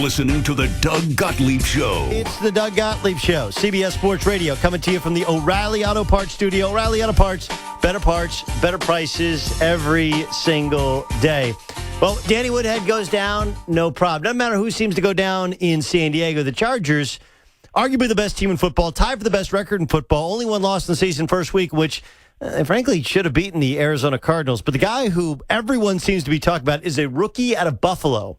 listening to the Doug Gottlieb Show. It's the Doug Gottlieb Show, CBS Sports Radio, coming to you from the O'Reilly Auto Parts Studio. O'Reilly Auto Parts, better prices every single day. Well, Danny Woodhead goes down, no problem. Doesn't matter who seems to go down in San Diego. The Chargers, arguably the best team in football, tied for the best record in football. Only one loss in the season first week, which frankly should have beaten the Arizona Cardinals. But the guy who everyone seems to be talking about is a rookie out of Buffalo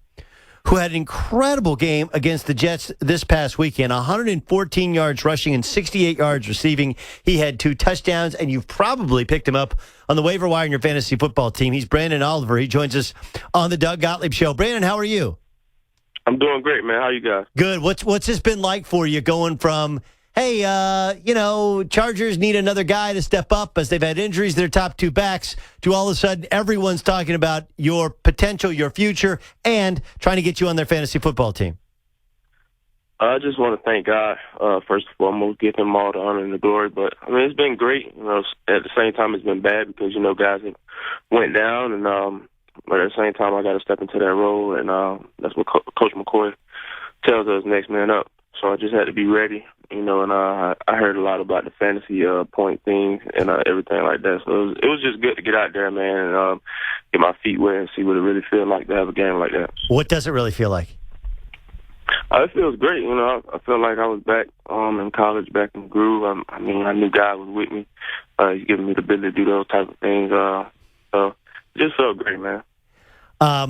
who had an incredible game against the Jets this past weekend. 114 yards rushing and 68 yards receiving. He had 2 touchdowns, and you've probably picked him up on the waiver wire in your fantasy football team. He's Branden Oliver. He joins us on the Doug Gottlieb Show. Branden, how are you? I'm doing great, man. How you guys? Good. What's this been like for you going from, hey, Chargers need another guy to step up as they've had injuries to their top 2 backs, to all of a sudden everyone's talking about your potential, your future, and trying to get you on their fantasy football team? I just want to thank God, first and foremost, give him all the honor and the glory. But, I mean, it's been great. At the same time, it's been bad because, guys have went down. But at the same time, I got to step into that role. And that's what Coach McCoy tells us, next man up. So I just had to be ready, and I heard a lot about the fantasy point things and everything like that. So it was just good to get out there, man, and get my feet wet and see what it really feels like to have a game like that. What does it really feel like? It feels great. I feel like I was back in college, back in the groove. I knew God was with me. He's giving me the ability to do those type of things. So it just felt great, man. I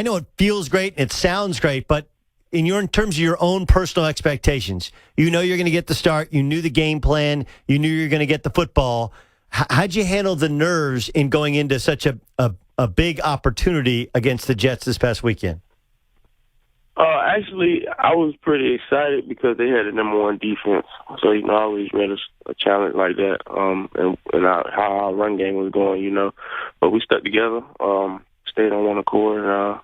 know it feels great, it sounds great, but in terms of your own personal expectations, you're going to get the start, you knew the game plan, you knew you were going to get the football. How'd you handle the nerves in going into such a big opportunity against the Jets this past weekend? Actually, I was pretty excited because they had the number 1 defense. So, I always read a challenge like that, and how our run game was going, But we stuck together, stayed on one accord, and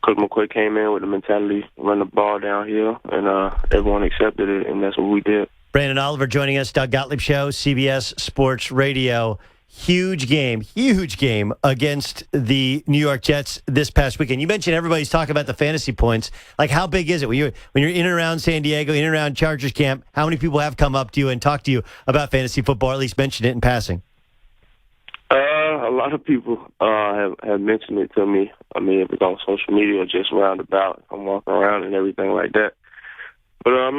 Coach McCoy came in with the mentality, run the ball downhill, and everyone accepted it, and that's what we did. Branden Oliver joining us, Doug Gottlieb Show, CBS Sports Radio. Huge game against the New York Jets this past weekend. You mentioned everybody's talking about the fantasy points. Like, how big is it? When you're in and around San Diego, in and around Chargers camp, how many people have come up to you and talked to you about fantasy football, or at least mentioned it in passing? A lot of people have mentioned it to me. I mean, if it's on social media or just roundabout, I'm walking around and everything like that. But I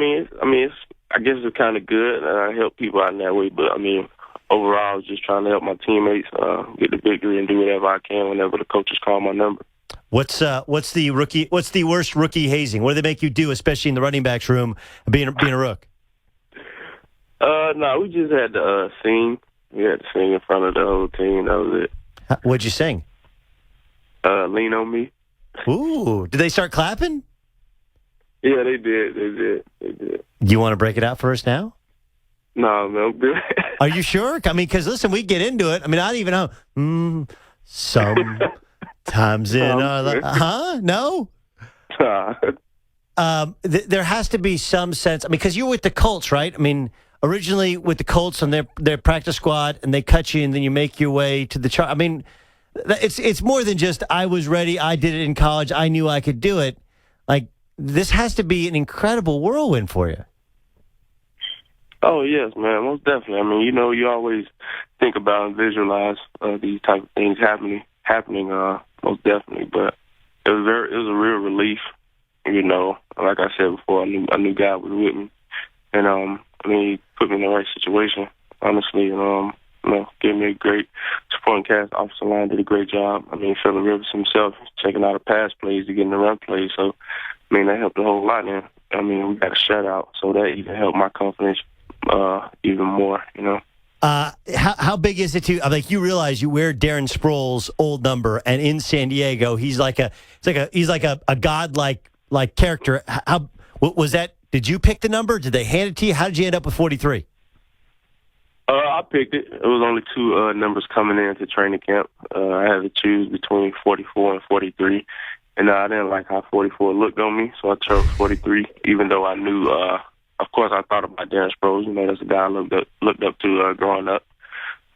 guess it's kind of good, and I help people out in that way. But overall, I was just trying to help my teammates get the victory and do whatever I can whenever the coaches call my number. What's the worst rookie hazing? What do they make you do, especially in the running backs room, being a rook? No, we just had to sing. We had to sing in front of the whole team. That was it. What'd you sing? Lean on Me. Ooh, did they start clapping? Yeah, they did. Do you want to break it out for us now? No, man, I'm good. Are you sure? Because listen, we get into it. I don't even know. Sometimes in our life. Huh? No? There has to be some sense. Because you were with the Colts, right? Originally with the Colts on their practice squad, and they cut you, and then you make your way to the chart. It's more than just, I was ready, I did it in college, I knew I could do it. Like, this has to be an incredible whirlwind for you. Oh, yes, man, most definitely. You always think about and visualize these type of things happening, most definitely. But it was a real relief, Like I said before, I knew God was with me. And, he put me in the right situation, honestly. Gave me a great supporting cast. Officer Line did a great job. Phillip Rivers himself checking out the pass plays to get in the run plays. So, that helped a whole lot. And, we got a shutout, so that even helped my confidence even more, How big is it to you realize you wear Darren Sproles' old number, and in San Diego he's like a godlike character. How was that? Did you pick the number? Did they hand it to you? How did you end up with 43? I picked it. It was only 2 numbers coming into training camp. I had to choose between 44 and 43, and I didn't like how 44 looked on me, so I chose 43. Even though I knew. Of course, I thought about Darren Sproles. That's a guy I looked up to growing up.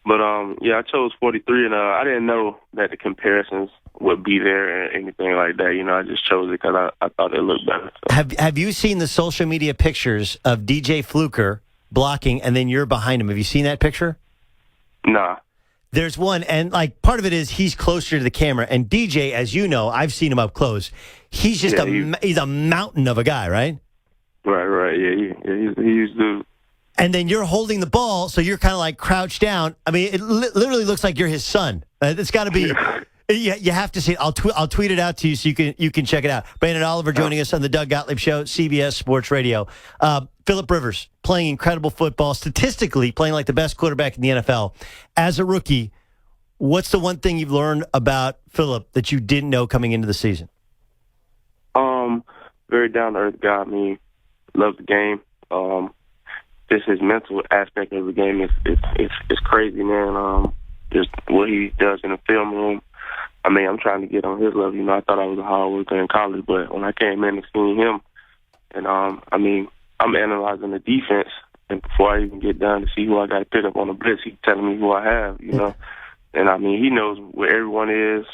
But yeah, I chose 43, and I didn't know that the comparisons would be there and anything like that. You know, I just chose it because I thought it looked better. So. Have you seen the social media pictures of DJ Fluker blocking, and then you're behind him? Have you seen that picture? Nah. There's one, and like part of it is he's closer to the camera. And DJ, as you know, I've seen him up close. He's just he's a mountain of a guy, right? Right. Yeah, he's the. And then you're holding the ball, so you're kind of like crouched down. I mean, it literally looks like you're his son. It's got to be. Yeah, you have to see it. I'll tweet it out to you so you can check it out. Branden Oliver joining us on the Doug Gottlieb Show, CBS Sports Radio. Phillip Rivers playing incredible football, statistically playing like the best quarterback in the NFL. As a rookie, what's the one thing you've learned about Phillip that you didn't know coming into the season? Very down to earth guy. I mean, loves the game. Just his mental aspect of the game is crazy, man. Just what he does in the film room. I mean, I'm trying to get on his level. You know, I thought I was a hard worker in college, but when I came in and seen him, and I mean, I'm analyzing the defense, and before I even get done to see who I got to pick up on the blitz, he's telling me who I have, you know. And I mean, he knows where everyone is.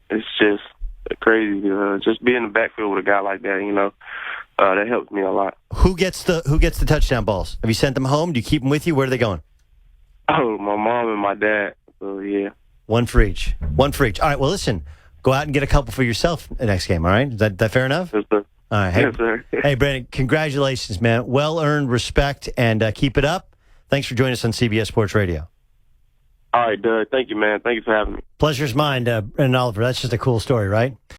It's just crazy. Just being in the backfield with a guy like that, you know, that helps me a lot. Who gets the touchdown balls? Have you sent them home? Do you keep them with you? Where are they going? Oh, my mom and my dad. So yeah. One for each. All right. Well, listen. Go out and get a couple for yourself the next game. All right. Is that fair enough? Yes, sir. All right. Hey, yes, sir. Hey, Branden, congratulations, man. Well-earned respect, and keep it up. Thanks for joining us on CBS Sports Radio. All right, Doug. Thank you, man. Thank you for having me. Pleasure's mine, Branden Oliver. That's just a cool story, right?